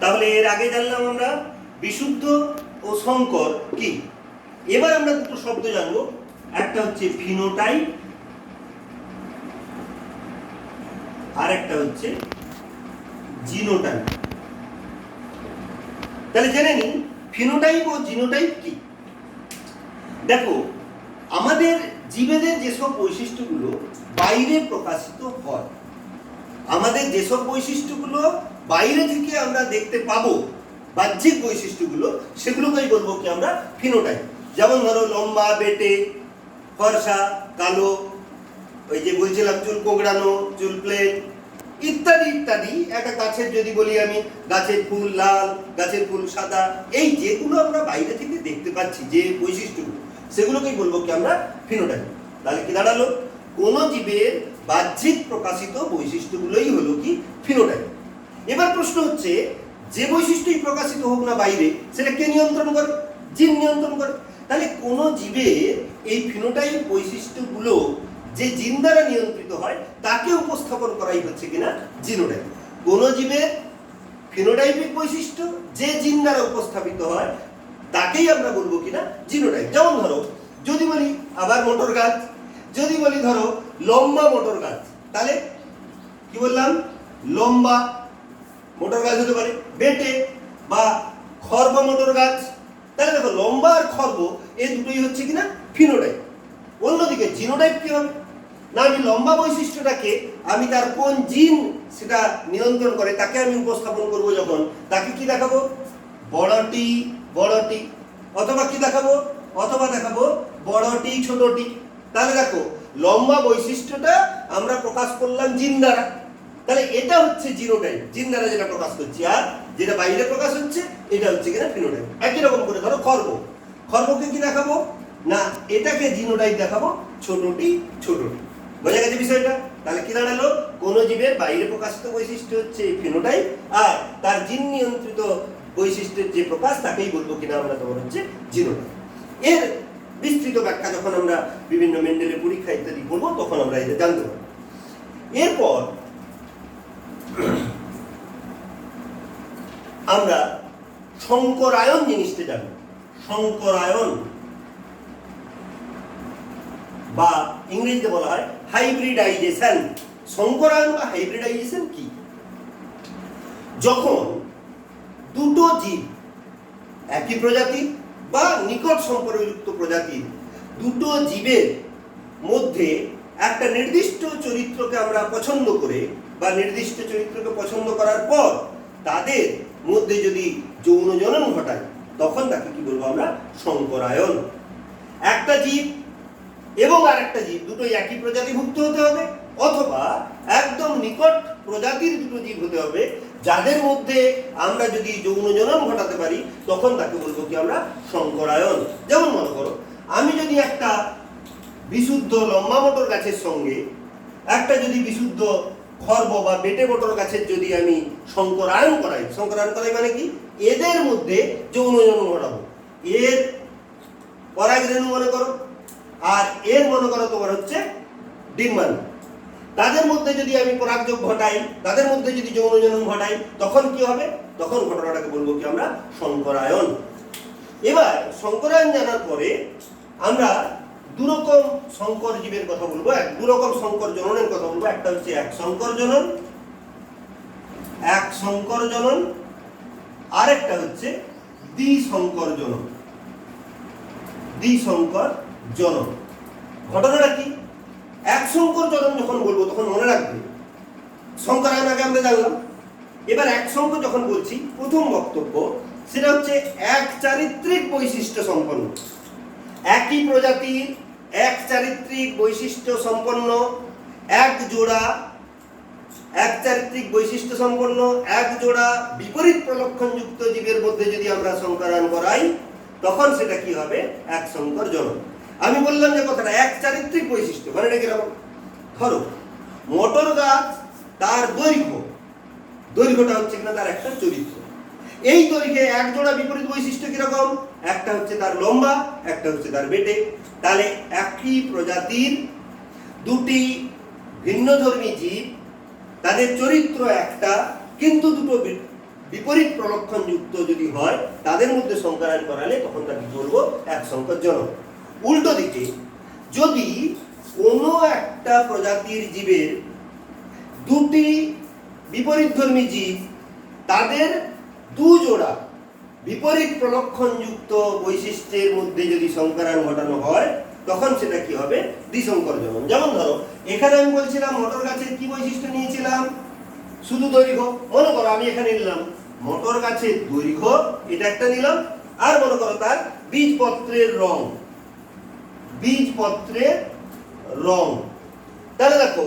তাহলে এর আগে জানলাম আমরা বিশুদ্ধ ও সংকর কি। এবার আমরা দুটো শব্দ জানবো, একটা হচ্ছে ফিনোটাইপ আর একটা হচ্ছে জিনোটাইপ। তাহলে জেনে নিন ফিনোটাইপ ও জিনোটাইপ কি। দেখো, আমাদের জীবেদের যেসব বৈশিষ্ট্যগুলো বাইরে প্রকাশিত হয়, আমাদের যেসব বৈশিষ্ট্যগুলো বাইরে থেকে আমরা দেখতে পাবো, বাহ্যিক বৈশিষ্ট্যগুলো, সেগুলোকেই বলবো কি আমরা ফিনোটাইপ। যেমন ধরো লম্বা, বেটে, ফর্সা, কালো, ওই যে বলছিলাম চুল কোঁকড়ানো, চুল প্লেন, ইত্যাদি ইত্যাদি। একটা গাছের যদি বলি আমি, গাছের ফুল লাল, গাছের ফুল সাদা, এই যেগুলো আমরা বাইরে থেকে দেখতে পাচ্ছি যে বৈশিষ্ট্যগুলো, সেগুলোকেই বলবো কি আমরা ফিনোটাইপ। তাহলে কি দাঁড়ালো, কোন জীবের বাহ্যিক প্রকাশিত বৈশিষ্ট্যগুলোই হলো কি ফিনোটাইপ। এবার প্রশ্ন হচ্ছে, যে বৈশিষ্ট্যই প্রকাশিত হোক না বাইরে, সেটা কে নিয়ন্ত্রণ করে? জিন নিয়ন্ত্রণ করে। তাহলে কোন জীবের এই ফিনোটাইপ বৈশিষ্ট্যগুলো যে জিন দ্বারা নিয়ন্ত্রিত হয়, তাকে উপস্থাপন করাই হচ্ছে কিনা জিনোটাইপ। কোন জীবের ফিনোটাইপিক বৈশিষ্ট্য যে জিন দ্বারা উপস্থাপিত হয়, তাকেই আমরা বলবো কিনা জিনোটাইপ। যেমন ধরো, যদি বলি আবার মোটর গাছ, যদি বলি ধরো লম্বা মোটর গাছ, তাহলে কি বললাম? লম্বা মোটর গাছ হতে পারে। বেটে বা খর্ব মোটর গাছ, তাহলে দেখো লম্বা আর খর্ব এই দুটোই হচ্ছে কিনা ফিনোটাইপ। অন্যদিকে জিনোটাইপ কি হবে না, আমি লম্বা বৈশিষ্ট্যটাকে আমি তার কোন জিন সেটা নিয়ন্ত্রণ করে তাকে আমি উপস্থাপন করব, যখন তাকে কি দেখাবো? বড়টি বড়টি, অথবা কি দেখাবো? অথবা দেখাবো বড়টি ছোটটি। তাহলে দেখো, লম্বা বৈশিষ্ট্যটা আমরা প্রকাশ করলাম জিন দ্বারা, তাহলে এটা হচ্ছে জিনোটাইপ, জিন দ্বারা যেটা প্রকাশ করছি। আর যেটা বাইরে প্রকাশ হচ্ছে এটা হচ্ছে কিনা ফিনোটাইপ। একই রকম করে ধরো খর্ব, খর্বকে কি দেখাবো না, এটাকে জিনোটাইপ দেখাবো, ছোটটি ছোটটি। বোঝা গেছে বিষয়টা? তাহলে কি দাঁড়ালো, কোন জীবের বাইরে প্রকাশিত বৈশিষ্ট্য হচ্ছে ফিনোটাইপ, আর তার জিন নিয়ন্ত্রিত বৈশিষ্ট্যের যে প্রকাশ, তাকেই বলবো কিনা আমরা তোমার হচ্ছে জিনোটাইপ। এর বিস্তৃত ব্যাখ্যা যখন আমরা বিভিন্ন মেন্ডেলের পরীক্ষা ইত্যাদি করবো, তখন আমরা এটা জানতে পারবো। এরপর আমরা সংকরায়ন জিনিসটা জানবো। সংকরায়ন বা ইংরেজিতে বলা হয় হাইব্রিডাইজেশন। সংকরায়ন বা হাইব্রিডাইজেশন কি? যখন দুটো জীব, একই প্রজাতির বা নিকট সম্পর্কযুক্ত প্রজাতির দুটো জীবের মধ্যে একটা নির্দিষ্ট চরিত্রকে আমরা পছন্দ করে বা নির্দিষ্ট চরিত্রকে পছন্দ করার পর তাদের মধ্যে যদি যৌন জনন ঘটায়, তখন তাকে কি বলবো আমরা? সংকরায়ন। একটা জীব এবং আরেকটা জীব দুটোই একই প্রজাতিভুক্ত হতে হবে, অথবা একদম নিকট প্রজাতির দুটো জীব হতে হবে, যাদের মধ্যে আমরা যদি যৌন জনন ঘটাতে পারি, তখন তাকে বলবো কি আমরা? সংকরায়ন। যেমন মনে করো, আমি যদি একটা বিশুদ্ধ লম্বা মোটর গাছের সঙ্গে একটা যদি বিশুদ্ধ খর্ব বা বেটে মোটর গাছের যদি আমি সংকরায়ন করাই, সংকরায়ন করাই মানে কি? এদের মধ্যে যৌন জনন ঘটাবো। এর পরাগরেণু মনে করো, আর এর মনে করো তোমার হচ্ছে ডিম্বাণু। তাদের মধ্যে যদি আমি পরাগযোগ ঘটাই, তাদের মধ্যে যদি যৌন জনন ঘটাই, তখন কি হবে? তখন ঘটনাটাকে বলবো কি আমরা? সংকরায়ন। এবার সংকরায়ন জানার পরে আমরা দুরকম সংকর জীবের কথা বলবো, দুরকম সংকর জননের কথা বলবো। একটা হচ্ছে এক সংকর জনন, এক সংকর জনন, আরেকটা হচ্ছে দ্বিসংকর জনন। দ্বিসংকর জনন ঘটনাটা কি? এক সংকর জনন যখন বলবো, তখন মনে রাখবে সংকরায়ন আগে আমরা জানলাম। এবার এক সংকর যখন বলছি, প্রথম বক্তব্য সেটা হচ্ছে এক চারিত্রিক বৈশিষ্ট্য সম্পন্ন, একই প্রজাতির এক চারিত্রিক বৈশিষ্ট্য সম্পন্ন এক জোড়া, এক চারিত্রিক বৈশিষ্ট্য সম্পন্ন এক জোড়া বিপরীত প্রলক্ষণযুক্ত জীবের মধ্যে যদি আমরা সংকরায়ন করাই, তখন সেটা কি হবে? এক সংকর জনন। আমি বললাম যে কথাটা এক চারিত্রিক বৈশিষ্ট্য, মানে এটা কিরকম? ধরো মোটর গাছ, তার দৈর্ঘ্যটা হচ্ছে কিনা তার একটা চরিত্র। এই দৈর্ঘ্যে এক জোড়া বিপরীত বৈশিষ্ট্য কিরকম? একটা হচ্ছে তার লম্বা, একটা হচ্ছে তার বেটে। তাহলে একই প্রজাতির দুটি ভিন্নধর্মী জীব, তাদের চরিত্র একটা, কিন্তু দুটো বিপরীত প্রলক্ষণ যুক্ত যদি হয় তাদের মধ্যে সংকরায়ন করালে তখন তাকে বলবো এক সংকরজনক। উল্টো দিকে যদি কোনো একটা প্রজাতির জীবের দুটি বিপরীতধর্মী জীব তাদের দুজোড়া বিপরীত প্রলক্ষণযুক্ত বৈশিষ্ট্যের মধ্যে যদি সংকরায়ন ঘটানো হয় তখন সেটা কি হবে? দ্বিসংকরজনক। যেমন ধরো এখানে আমি বলছিলাম মটর গাছের কি বৈশিষ্ট্য নিয়েছিলাম? শুধু দৈর্ঘ্য। মনে করো আমি এখানে নিলাম মটর গাছের দৈর্ঘ্য, এটা একটা নিলাম, আর মনে করো তার বীজপত্রের রং, বীজপত্রের রং। তাহলে দেখো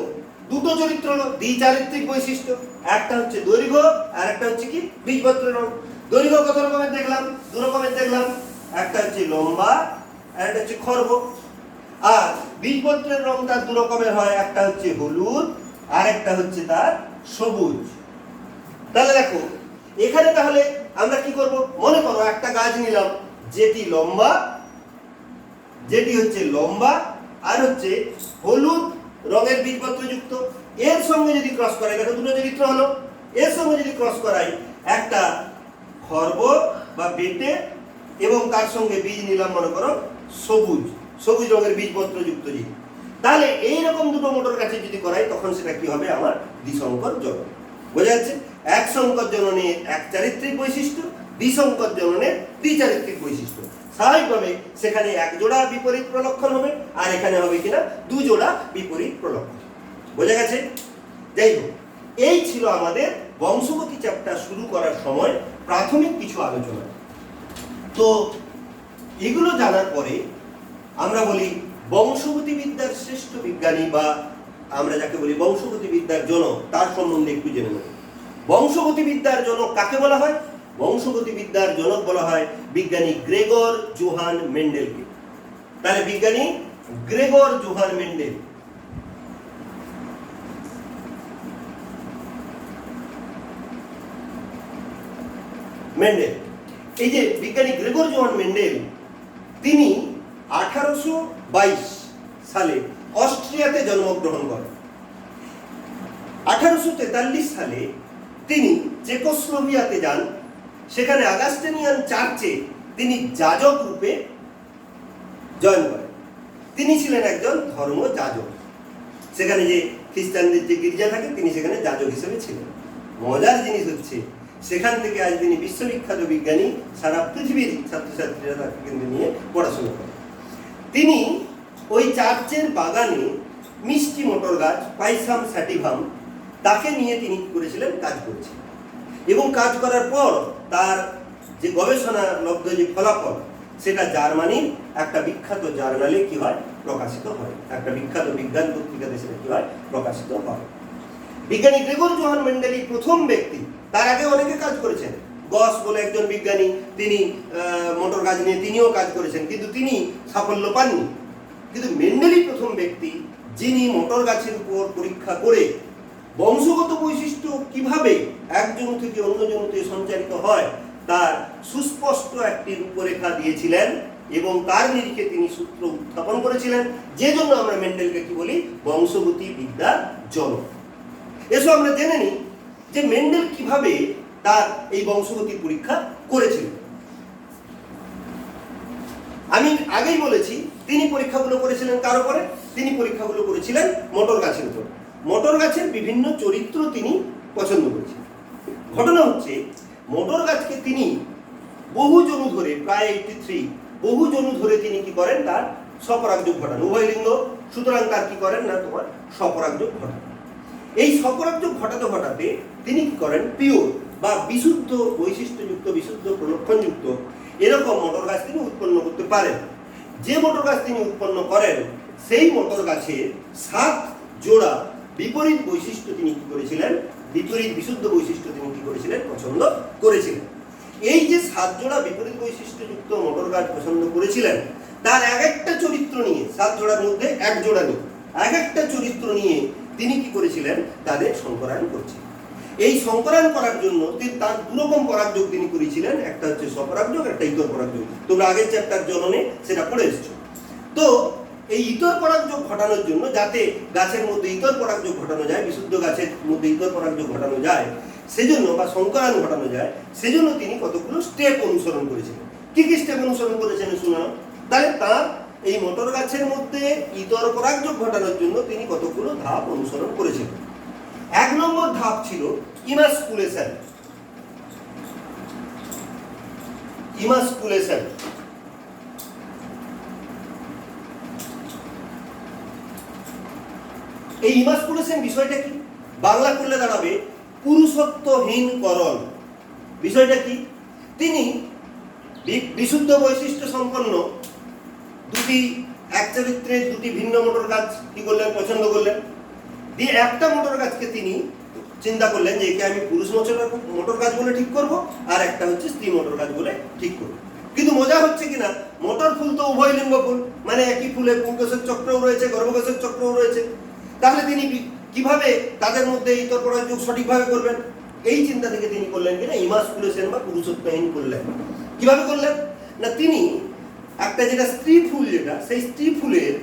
দুটো চরিত্র হলো, দ্বিচারিত্রিক বৈশিষ্ট্য, একটা হচ্ছে দৈর্ঘ্য আর একটা হচ্ছে কি বীজপত্রের রং। দৈর্ঘ্য কত রকমের দেখলাম? দু রকমের দেখলাম, একটা হচ্ছে লম্বা আর একটা হচ্ছে খর্ব। আর বীজপত্রের রং তার দু রকমের হয়, একটা হচ্ছে হলুদ আর একটা হচ্ছে তার সবুজ। তাহলে দেখো এখানে তাহলে আমরা কি করব? মনে করো একটা গাছ নিলাম যেটি লম্বা, যেটি হচ্ছে লম্বা আর হচ্ছে হলুদ রঙের বীজপত্র যুক্ত। এর সঙ্গে যদি ক্রস করাই, দেখো দুটো চরিত্র হলো, এর সঙ্গে যদি ক্রস করাই একটা খর্ব বা বেটে এবং তার সঙ্গে বীজ নিলাম মনে করো সবুজ, সবুজ রঙের বীজপত্র যুক্ত জীব, তাহলে এইরকম দুটো মোটর গাছে যদি করাই তখন সেটা কি হবে? আমার দ্বিসংকর জনন। বোঝা যাচ্ছে? এক সংকর জননের এক চারিত্রিক বৈশিষ্ট্য, দ্বিসংকর জননের দ্বিচারিত্রিক বৈশিষ্ট্য। স্বাভাবিকভাবে সেখানে এক জোড়া বিপরীত প্রলক্ষণ হবে আর এখানে হবে কিনা দু জোড়া বিপরীত প্রলক্ষণ। বোঝা গেছে? যাই হোক, এই ছিল আমাদের বংশগতি চ্যাপ্টার শুরু করার সময় প্রাথমিক কিছু আলোচনা। তো এগুলো জানার পরে আমরা বলি বংশগতিবিদ্যার শ্রেষ্ঠ বিজ্ঞানী বা আমরা যাকে বলি বংশগতিবিদ্যার জনক, তার সম্বন্ধে একটু জেনে নেব। বংশগতিবিদ্যার জনক কাকে বলা হয়? বংশগতিবিদ্যার জনক বলা হয় বিজ্ঞানী গ্রেগর জোহান মেন্ডেলকে। তাহলে বিজ্ঞানী গ্রেগর জোহান মেন্ডেল। মেন্ডেল, এই যে বিজ্ঞানী গ্রেগর জোহান মেন্ডেল, তিনি 1822 সালে অস্ট্রিয়াতে জন্মগ্রহণ করেন। 1843 সালে তিনি চেকোস্লোভিয়াতে যান, সেখানে আগাস্টিনিয়ান চার্চে তিনি যাজক রূপে জয়েন করেন। তিনি ছিলেন একজন ধর্ম যাজক। সেখানে যে খ্রিস্টানদের যে গির্জা থাকে তিনি সেখানে যাজক হিসেবে ছিলেন। মজার জিনিস হচ্ছে সেখান থেকে আজ তিনি বিশ্ববিখ্যাত বিজ্ঞানী, সারা পৃথিবীর ছাত্রছাত্রীরা তাকে কিন্তু নিয়ে পড়াশোনা করেন। তিনি ওই চার্চের বাগানে মিষ্টি মটর গাছ পাইসাম স্যাটিভাম তাকে নিয়ে তিনি কি করেছিলেন? কাজ করেছিলেন। এবং কাজ করার পর তার যে গবেষণা লব্ধ যে ফলাফল সেটা জার্মানির একটা বিখ্যাত জার্নালে কি হয়? প্রকাশিত হয়। একটা বিখ্যাত বিজ্ঞান পত্রিকাতে সেটা কি হয়? প্রকাশিত হয়। বিজ্ঞানী গ্রেগর জোহান মেন্ডেল প্রথম ব্যক্তি, তার আগে অনেকে কাজ করেছেন। গস বলে একজন বিজ্ঞানী, তিনি মোটর গাছ নিয়ে তিনিও কাজ করেছেন, কিন্তু তিনি সাফল্য পাননি। কিন্তু মেন্ডেলই প্রথম ব্যক্তি যিনি মোটর গাছের উপর পরীক্ষা করে বংশগত বৈশিষ্ট্য কিভাবে এক জনু থেকে অন্য জনুতে সঞ্চারিত হয় তার সুস্পষ্ট একটি রূপরেখা দিয়েছিলেন এবং তার নিরিখে তিনি সূত্র উত্থাপন করেছিলেন, যে জন্য আমরা মেন্ডেলকে কি বলি? বংশগতি বিদ্যার জনক। এসো আমরা জেনে নিই যে মেন্ডেল কিভাবে তার এই বংশগতির পরীক্ষা করেছিলেন। আমি আগেই বলেছি তিনি পরীক্ষাগুলো করেছিলেন কার উপরে? তিনি পরীক্ষাগুলো করেছিলেন মোটর গাছের উপর। মোটর গাছের বিভিন্ন চরিত্র তিনি পছন্দ করেছিলেন। ঘটনা হচ্ছে মোটর গাছকে তিনি বহু জনু ধরে, প্রায় 83 বহু জনু ধরে তিনি কি করেন? তার স্বপরাগযোগ ঘটান। উভয় লিঙ্গ, সুতরাং তার কি করেন না তোমার স্বপরাগযোগ ঘটান। এই স্বপরাগযোগ ঘটাতে ঘটাতে তিনি কি করেন? পিওর বা বিশুদ্ধ বৈশিষ্ট্যযুক্ত, বিশুদ্ধ প্রলক্ষণযুক্ত এরকম মোটর গাছ তিনি উৎপন্ন করতে পারেন। যে মোটর গাছ তিনি উৎপন্ন করেন সেই মোটর গাছের 7 জোড়া বিপরীত বৈশিষ্ট্য তিনি কি করেছিলেন? বিপরীত বিশুদ্ধ বৈশিষ্ট্য তিনি কি করেছিলেন? পছন্দ করেছিলেন। এই যে 7 জোড়া বিপরীত বৈশিষ্ট্যযুক্ত মোটর গাছ পছন্দ করেছিলেন, তার এক একটা চরিত্র নিয়ে, 7 জোড়ার মধ্যে এক জোড়া নিয়ে, এক একটা চরিত্র নিয়ে তিনি কি করেছিলেন? তাদের সংকরায়ন করছিলেন। এই সংকরায়ন করার জন্য তিনি তার দুরকম পরাগযোগ তিনি করেছিলেন, একটা হচ্ছে স্বপরাগযোগ, একটা ইতর পরাগযোগ। তোমরা আগের চ্যাপ্টার জননে সেটা পড়ে এসেছো। তো এই ইতর পরাগযোগ ঘটানোর জন্য, যাতে গাছের মধ্যে ইতর পরাগযোগ ঘটানো যায়, বিশুদ্ধ গাছের মধ্যে ইতর পরাগযোগ ঘটানো যায়, সেজন্য বা সংকরায়ন ঘটানো যায়, সেজন্য তিনি কতগুলো স্টেপ অনুসরণ করেছিলেন। কি কি স্টেপ অনুসরণ করেছেন শুনুন। তাহলে তার এই মটর গাছের মধ্যে ইতর পরাগযোগ ঘটানোর জন্য তিনি কতগুলো ধাপ অনুসরণ করেছিলেন। 1 নম্বর ধাপ ছিল ইমাস্কুলেশন। ইমাস্কুলেশন এই ইমাস্কুলেশন বিষয়টা কি? বাংলা করলে দাঁড়াবে পুরুষত্বহীনকরণ। বিষয়টা কি? তিনি বিশুদ্ধ বৈশিষ্ট্য সম্পন্ন দুটি এক চরিত্রের দুটি ভিন্ন মোটর গাছ কি করলেন? পছন্দ করলেন। দিয়ে একটা মোটর গাছকে তিনি চিন্তা করলেন যে একে আমি পুরুষ মোটর গাছ বলে ঠিক করব, আর একটা হচ্ছে স্ত্রী মোটর গাছ বলে ঠিক করব। কিন্তু মজা হচ্ছে কিনা, মোটর ফুল তো উভয় লিঙ্গ ফুল, মানে একই ফুলে পুংকেশর চক্রও রয়েছে, গর্ভকেশর চক্রও রয়েছে। তাহলে তিনি কিভাবে তাদের মধ্যে ইতর পরাগযোগ সঠিকভাবে করবেন? এই চিন্তা থেকে তিনি করলেন কিনা ইমাস্কুলেশন বা পুরুষত্বহীন করলেন। কিভাবে করলেন না, তিনি একটা যেটা স্ত্রী ফুল, যেটা সেই স্ত্রী ফুলের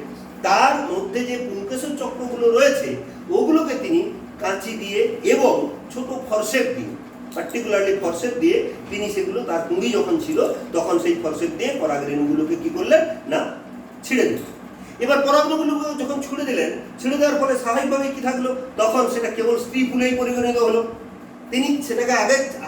তার মধ্যে যে পুংকেশর চক্রগুলো রয়েছে ওগুলোকে তিনি কাঁচি দিয়ে এবং ছোট ফরসেপ দিয়ে, পার্টিকুলারলি ফরসেপ দিয়ে তিনি সেগুলো তার কুঁড়ি যখন ছিল তখন সেই ফরসেপ দিয়ে পরাগরেণুগুলোকে কি করলেন না ছিঁড়ে দিলেন। এবার পরাগরেণুগুলো যখন ছুড়ে দিলেন, ছিঁড়ে দেওয়ার ফলে স্বাভাবিকভাবে কি থাকলো, তখন সেটা কেবল স্ত্রী ফুলেই পরিগণিত হলো। তিনি সেটাকে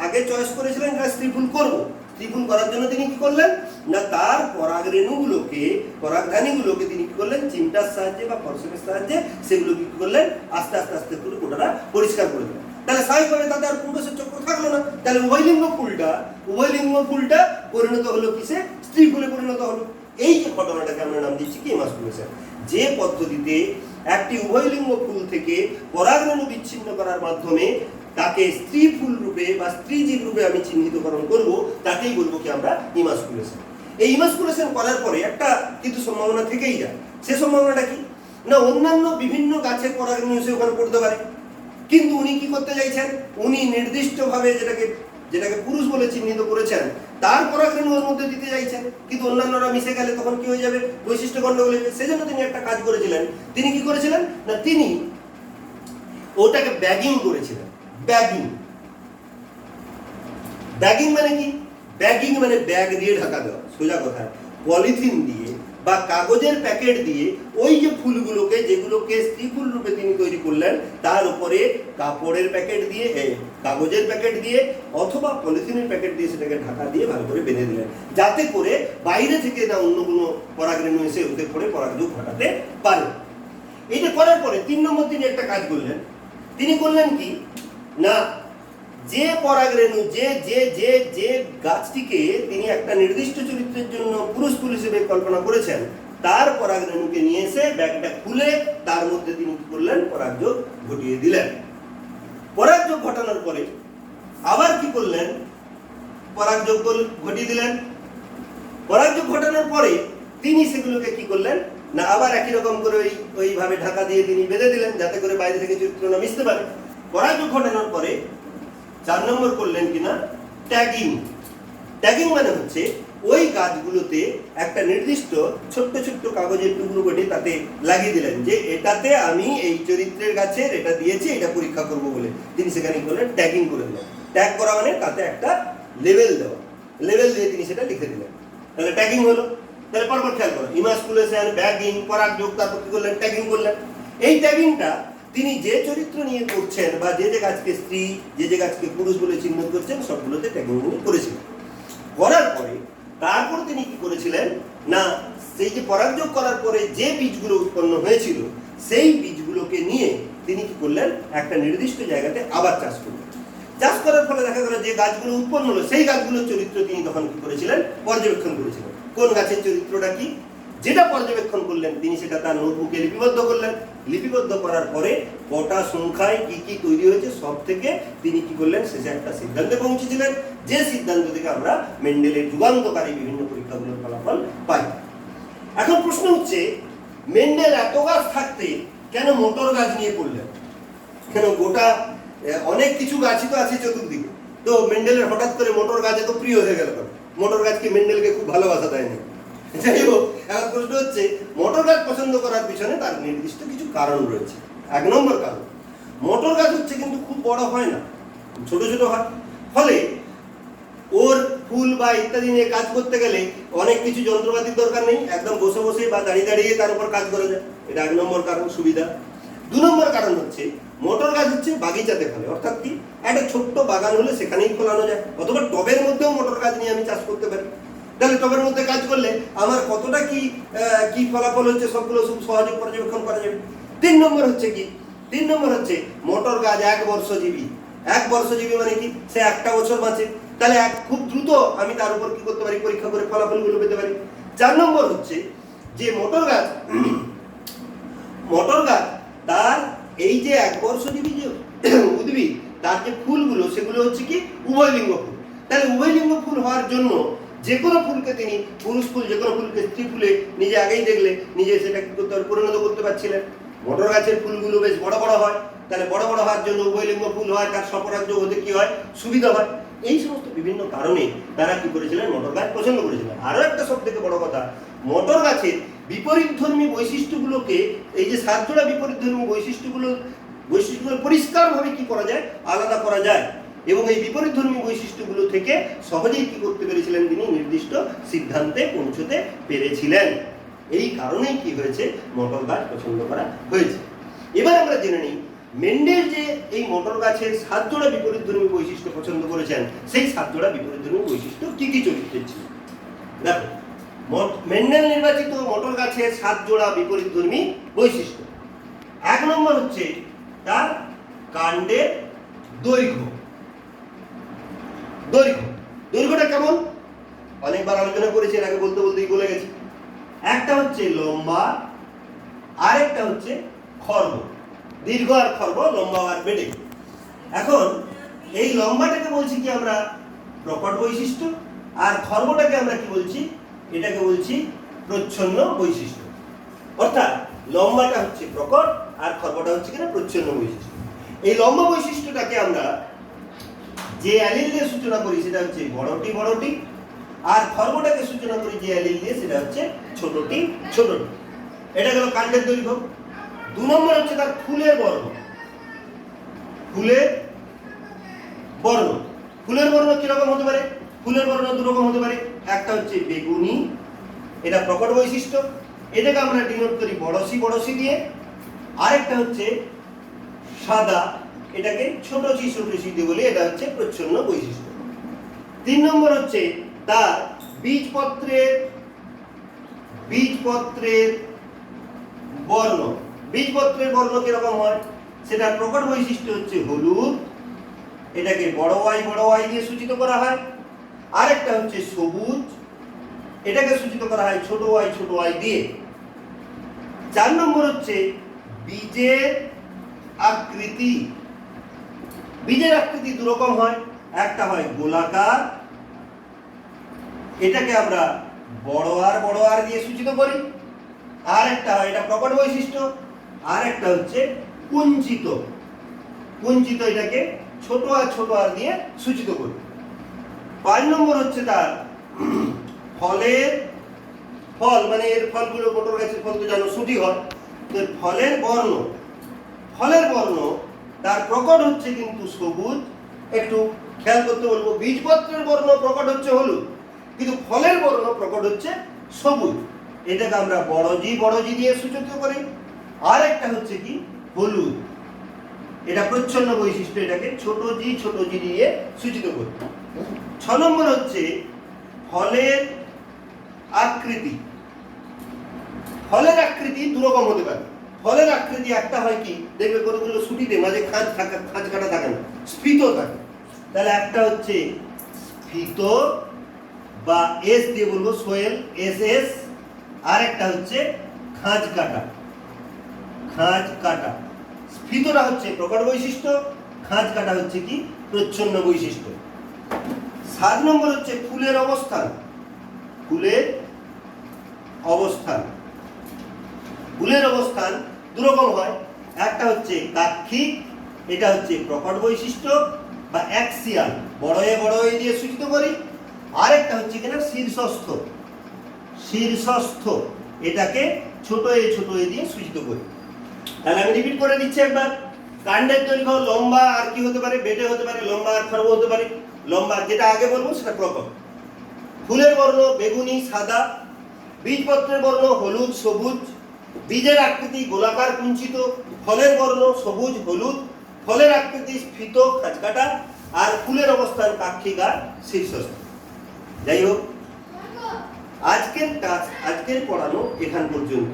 আগে চয়েস করেছিলেন যে স্ত্রী ফুল করবো। স্ত্রী ফুল করার জন্য তিনি কি করলেন না তার পরাগরেণুগুলোকে, পরাগধানীগুলোকে তিনি কি করলেন চিমটার সাহায্যে বা ফরসেপের সাহায্যে সেগুলো কি করলেন আস্তে আস্তে আস্তে করে গোটাটা পরিষ্কার করে দিলেন। তাহলে স্বাভাবিকভাবে তাদের আর পুংকেশর চক্র থাকলো না। তাহলে উভয়লিঙ্গ ফুলটা পরিণত হলো কিসে? স্ত্রী ফুলে পরিণত হলো। এই যে ঘটনাটাকে আমরা নাম দিচ্ছি কি ইমাস্কুলেশন। যে পদ্ধতিতে একটি উভয়লিঙ্গ ফুল থেকে পরাগরেণু বিচ্ছিন্ন করার মাধ্যমে তাকে স্ত্রী ফুল রূপে বা স্ত্রী জীব রূপে আমি চিহ্নিতকরণ করব, তাকেই বলবো কি আমরা ইমাস্কুলেশন। এই ইমাস্কুলেশন করার পরে একটা কিন্তু সম্ভাবনা থেকেই যায়। সে সম্ভাবনাটা কি না, অন্যান্য বিভিন্ন গাছের পরাগরেণু এসে ওখানে পড়তে পারে, কিন্তু উনি কি করতে চাইছেন, উনি নির্দিষ্টভাবে যেটাকে পুরুষ বলে চিহ্নিত করেছেন তার পরাগরেণু ওর মধ্যে দিতে চাইছেন, কিন্তু অন্যান্যরা মিশে গেলে তখন কি হয়ে যাবে, বৈশিষ্ট্য গন্ডগোল হয়ে যাবে। সেজন্য তিনি একটা কাজ করেছিলেন। তিনি কি করেছিলেন না, তিনি ওটাকে ব্যাগিং করেছিলেন। ব্যাগিং মানে কি? ব্যাগিং মানে ব্যাগ দিয়ে ঢাকা দেওয়া। সোজা কথা, পলিথিন দিয়ে বা কাগজের প্যাকেট দিয়ে ওই যে ফুলগুলোকে, যেগুলোকে স্ত্রী ফুল রূপে তিনি তৈরি করলেন, তার উপরে কাপড়ের প্যাকেট দিয়ে, কাগজের প্যাকেট দিয়ে অথবা পলিথিনের প্যাকেট দিয়ে সেটাকে ঢাকা দিয়ে ভালো করে বেঁধে দিলেন, যাতে করে বাইরে থেকে না অন্য কোনো পরাগরেণু এসে ওতে পড়ে পরাগযোগ ঘটাতে পারে। এইটা করার পরে 3 নম্বর তিনি একটা কাজ করলেন। তিনি করলেন কি না, যে পরাগরেণু যে গাছটিকে তিনি একটা নির্দিষ্ট চরিত্রের জন্য পুরুষ ফুল হিসেবে কল্পনা করেছেন, তার পরাগরেণুকে নিয়ে এসে ব্যাগটা খুলে তার মধ্যে তিনি কি করলেন পরাগযোগ ঘটিয়ে দিলেন। পরাগযোগ ঘটানোর পরে আবার কি করলেন, পরাগযোগ ঘটিয়ে দিলেন। পরাগযোগ ঘটানোর পরে তিনি সেগুলোকে কি করলেন না আবার একই রকম করে ওইভাবে ঢাকা দিয়ে তিনি বেঁধে দিলেন, যাতে করে বাইরে থেকে চরিত্র না মিশতে পারে। পরাগযোগ ঘটানোর পরে 4 নম্বর করলেন কিনা ট্যাগিং মানে হচ্ছে ওই গাছগুলোতে একটা নির্দিষ্ট ছোট্ট ছোট্ট কাগজের টুকরো কেটে তাতে লাগিয়ে দিলেন যে এটাতে আমি এই চরিত্রের গাছের এটা দিয়েছি, এটা পরীক্ষা করব বলে তিনি সেখানে করলেন ট্যাগিং করে দিলেন। ট্যাগ করা মানে তাতে একটা লেভেল দেওয়া, লেভেল দিয়ে তিনি সেটা লিখে দিলেন। তাহলে ট্যাগিং হলো। তাহলে পরপর খেয়াল করো, ইমাস্কুলেশন, ব্যাগিং, পরাগযোগ, তারপর কি করলেন ট্যাগিং করলেন। এই ট্যাগিংটা তিনি যে চরিত্র নিয়ে করছেন বা যে গাছকে স্ত্রী, যে গাছকে পুরুষ বলে চিহ্নিত করছেন, সবগুলোতে ট্যাগিং করেছিলেন। করার পরে তারপর তিনি কি করেছিলেন না, সেই যে পরাগযোগ করার পরে যে বীজগুলো উৎপন্ন হয়েছিল সেই বীজগুলোকে নিয়ে তিনি কি করলেন একটা নির্দিষ্ট জায়গাতে আবার চাষ করলেন। চাষ করার ফলে দেখা গেল যে গাছগুলো উৎপন্ন হলো সেই গাছগুলোর চরিত্র তিনি তখন কি করেছিলেন পর্যবেক্ষণ করেছিলেন। কোন গাছের চরিত্রটা কি, যেটা পর্যবেক্ষণ করলেন তিনি সেটা তার নোটবুকে লিপিবদ্ধ করলেন। লিপিবদ্ধ করার পরে কটা সংখ্যায় কি কি তৈরি হয়েছে সব থেকে তিনি কি করলেন শেষে একটা সিদ্ধান্তে পৌঁছেছিলেন, যে সিদ্ধান্ত থেকে আমরা মেন্ডেলের যুগান্তকারী বিভিন্ন পরীক্ষাগুলোর ফলাফল পাই। এখন প্রশ্ন হচ্ছে, মেন্ডেল এত গাছ থাকতে কেন মোটর গাছ নিয়ে পড়লেন? কেন গোটা অনেক কিছু গাছই তো আছে চতুর্দিকে, তো মেন্ডেলের হঠাৎ করে মোটর গাছ এত প্রিয় হয়ে গেল? মোটর গাছকে মেন্ডেলকে খুব ভালোবাসা দেয়নি। যাই হোক, এখন প্রশ্ন হচ্ছে মোটর গাছ পছন্দ করার পিছনে তার নির্দিষ্ট কিছু কারণ রয়েছে। 1 নম্বর কারণ, মোটর গাছ হচ্ছে কিন্তু খুব বড় হয় না, ছোট ছোট হয়। ফলে ওর ফুল বা ইত্যাদি নিয়ে কাজ করতে গেলে অনেক কিছু যন্ত্রপাতির দরকার নেই, একদম বসে বসে বা দাঁড়িয়ে দাঁড়িয়ে তার উপর কাজ করা যায়। এটা 1 নম্বর কারণ, সুবিধা। 2 নম্বর কারণ হচ্ছে মোটর গাছ হচ্ছে বাগিচাতে ফলে, অর্থাৎ কি একটা ছোট্ট বাগান হলে সেখানেই ফলানো যায়, অথবা টবের মধ্যেও মোটর গাছ নিয়ে আমি চাষ করতে পারি। তাহলে টবের মধ্যে কাজ করলে আমার কতটা কি ফলাফল হচ্ছে সবগুলো খুব সহজে পর্যবেক্ষণ করা যাবে। 3 নম্বর হচ্ছে কি, 3 নম্বর হচ্ছে মোটর গাছ 1 বর্ষজীবী। 1 বর্ষজীবী মানে কি, সে 1টা বছর বাঁচে। তাহলে খুব দ্রুত আমি তার উপর কি করতে পারি, পরীক্ষা করে ফলাফলগুলো পেতে পারি। 4 নম্বর হচ্ছে যে মোটর গাছ তার এই যে 1 বর্ষজীবী যে উদ্ভিদ, তার যে ফুলগুলো সেগুলো হচ্ছে কি উভয়লিঙ্গ ফুল। তাহলে উভয়লিঙ্গ ফুল হওয়ার জন্য যে কোনো ফুলকে তিনি, পুরুষ ফুল যে কোনো ফুলকে স্ত্রী ফুলে নিজে আগেই দেখলে নিজে সেটা কি করতে পরিণত করতে পারছিলেন। মোটর গাছের ফুলগুলো বেশ বড় বড় হয়, তাহলে বড় বড় হওয়ার জন্য উভয়লিঙ্গ ফুল হয়, তার স্বপরাজ্য হতে কি হয়, সুবিধা হয়। এই সমস্ত বিভিন্ন কারণে তারা কি করেছিলেন, মোটর গাছ পছন্দ করেছিলেন। আরো একটা সব থেকে বড় কথা, মোটর গাছের বিপরীতধর্মী বৈশিষ্ট্যগুলোকে, এই যে 7 জোড়া বিপরীতধর্মী বৈশিষ্ট্যগুলো পরিষ্কারভাবে কি করা যায়, আলাদা করা যায়। এবং এই বিপরীতধর্মী বৈশিষ্ট্যগুলো থেকে সহজেই কি করতে পেরেছিলেন, তিনি নির্দিষ্ট সিদ্ধান্তে পৌঁছতে পেরেছিলেন। এই কারণেই কি হয়েছে, মোটর গাছ পছন্দ করা হয়েছে। এবার আমরা জেনে নিই মেন্ডেল যে এই মোটর গাছের 7 জোড়া বিপরীতধর্মী বৈশিষ্ট্য পছন্দ করেছেন, সেই 7 জোড়া বিপরীতধর্মী বৈশিষ্ট্য কি কি চরিত্রের ছিল। দেখো, মেন্ডেল নির্বাচিত মোটর গাছের 7 জোড়া বিপরীতধর্মী বৈশিষ্ট্য। 1 নম্বর হচ্ছে তার কাণ্ডের দৈর্ঘ্য। দৈর্ঘ্যটা কেমন, অনেকবার আলোচনা করেছি, এর আগে বলতে বলতেই বলে গেছি। একটা হচ্ছে লম্বা, আরেকটা হচ্ছে খর্ব। দীর্ঘ আর খর্ব, লম্বা আর বেটে। এখন এই লম্বাটাকে বলছি কি আমরা প্রকট বৈশিষ্ট্য, আর খর্বটাকে আমরা কি বলছি, এটাকে বলছি প্রচ্ছন্ন বৈশিষ্ট্য। অর্থাৎ লম্বাটা হচ্ছে প্রকট আর খর্বটা হচ্ছে কিনা প্রচ্ছন্ন বৈশিষ্ট্য। এই লম্বা বৈশিষ্ট্যটাকে আমরা যে অ্যালিল দিয়ে সূচনা করি সেটা হচ্ছে বড়টি, আর খর্বটাকে সূচনা করি যে অ্যালিল দিয়ে সেটা হচ্ছে ছোটটি। এটা গেল কাণ্ডের দৈর্ঘ্য। 2 নম্বর হচ্ছে তার ফুলের বর্ণ। ফুলের বর্ণ কিরকম হতে পারে, ফুলের বর্ণ 2 রকম হতে পারে। একটা হচ্ছে বেগুনি, এটা প্রকট বৈশিষ্ট্য, এটাকে আমরা ডিনোট করি বড়সি দিয়ে। আরেকটা হচ্ছে সাদা, এটাকে ছোট সি দিয়ে বলি, এটা হচ্ছে প্রচ্ছন্ন বৈশিষ্ট্য। 3 নম্বর হচ্ছে তার বীজপত্রের বর্ণ। বীজপত্রের বর্ণ কিরকম হয়, সেটা প্রকট বৈশিষ্ট্য হচ্ছে হলুদ, এটাকে বড় ওয়াই দিয়ে সূচিত করা হয়। আরেকটা হচ্ছে সবুজ, এটাকে সূচিত করা হয় ছোট ওয়াই দিয়ে। 4 নম্বর হচ্ছে বীজের আকৃতি। বীজের আকৃতি 2 রকম হয়, একটা হয় গোলাকার, এটাকে আমরা বড় আর দিয়ে সূচিত করি। আর একটা হয়, এটা প্রকট বৈশিষ্ট্য, আর একটা হচ্ছে কুঞ্চিত, এটাকে ছোট আর দিয়ে সূচিত করি। 5 নম্বর হচ্ছে তার ফল, মানে এর ফলগুলো, মোটর গাছের ফল তো জানো শুটি হয়, তো ফলের বর্ণ তার প্রকট হচ্ছে কিন্তু সবুজ। একটু খেয়াল করতে বলবো, বীজপত্রের বর্ণ প্রকট হচ্ছে হলুদ, কিন্তু ফলের বর্ণ প্রকট হচ্ছে সবুজ। এটাকে আমরা বড় জি দিয়ে সূচিত করি। আর একটা হচ্ছে কি হলুদ, এটা প্রচ্ছন্ন বৈশিষ্ট্য, এটাকে ছোট জি দিয়ে সূচিত করি। 6 নম্বর হচ্ছে ফলের আকৃতি। 2 রকম হতে পারে। ফলের আকৃতি একটা হয় কি, দেখবে কতগুলো শুটিতে মাঝে খাঁজ কাটা থাকে না, স্ফীত থাকে। তাহলে একটা হচ্ছে স্ফীত বা এস দিয়ে বলবো, সোয়েল এস। আর একটা হচ্ছে খাঁজ কাটা। স্ফীতটা হচ্ছে প্রকট বৈশিষ্ট্য, খাঁজ কাটা হচ্ছে কি প্রচ্ছন্ন বৈশিষ্ট্য। 7 নম্বর হচ্ছে ফুলের অবস্থান। ফুলের অবস্থান 2 রকম হয়, একটা হচ্ছে তাক্ষিক, এটা হচ্ছে প্রকট বৈশিষ্ট্য বা অ্যাক্সিয়াল, বড় এ দিয়ে সূচিত করি। আরেকটা হচ্ছে কিনা শীর্ষস্থ, এটাকে ছোট এ দিয়ে সূচিত করি। তাহলে আমি রিপিট করে দিচ্ছি একবার। কাণ্ডের দৈর্ঘ্য লম্বা আর কি হতে পারে, বেটে হতে পারে, লম্বা আর খর্ব হতে পারে। লম্বা যেটা আগে বলবো সেটা প্রকট। ফুলের বর্ণ বেগুনি সাদা, বীজপত্রের বর্ণ হলুদ সবুজ, বীজের আকৃতি গোলাকার কুঞ্চিত, ফলের বর্ণ সবুজ হলুদ, ফলের আকৃতি স্ফীত খাঁজকাটা, আর ফুলের অবস্থান কাক্ষিকা শীর্ষস্থ। যাই হোক, আজকের পড়ানো এখান পর্যন্ত।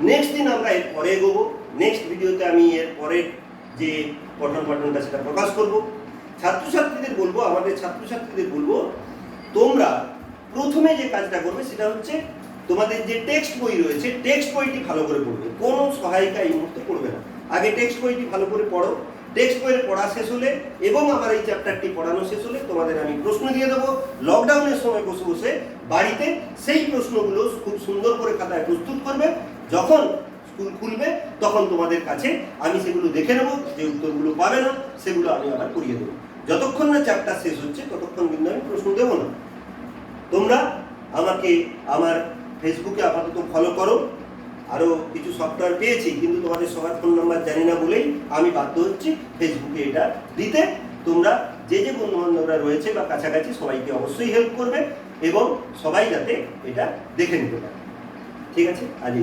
নেক্সট দিন আমরা এর পরে এগোবো। নেক্সট ভিডিওতে আমি এর পরের যে পঠন পাঠনটা সেটা প্রকাশ করব। ছাত্রছাত্রীদের বলবো, আমাদের ছাত্রছাত্রীদের বলবো, তোমরা প্রথমে যে কাজটা করবে সেটা হচ্ছে তোমাদের যে টেক্সট বই রয়েছে টেক্সট বইটি ভালো করে পড়বে। কোনো সহায়িকা এই মুহূর্তে পড়বে না, আগে টেক্সট বইটি ভালো করে পড়ো। টেক্সট বইয়ের পড়া শেষ হলে এবং আমার এই চ্যাপ্টারটি পড়ানো শেষ হলে তোমাদের আমি প্রশ্ন দিয়ে দেবো। লকডাউনের সময় বসে বসে বাড়িতে সেই প্রশ্নগুলো খুব সুন্দর করে খাতায় প্রস্তুত করবে। যখন স্কুল খুলবে তখন তোমাদের কাছে আমি সেগুলো দেখে নেবো, যে উত্তরগুলো পাবে না সেগুলো আমি আবার করিয়ে দেবো। যতক্ষণ না চ্যাপ্টার শেষ হচ্ছে ততক্ষণ কিন্তু আমি প্রশ্ন দেবো না। তোমরা আমাকে আমার ফেসবুকে আপাতত ফলো করো। আরও কিছু সফটওয়্যার পেয়েছি, কিন্তু তোমাদের সবার ফোন নাম্বার জানি না বলেই আমি বাধ্য হচ্ছি ফেসবুকে এটা দিতে। তোমরা যে যে বন্ধু বান্ধবরা রয়েছে বা কাছাকাছি সবাইকে অবশ্যই হেল্প করবে এবং সবাই যাতে এটা দেখে নিতে পারে। ঠিক আছে, আজ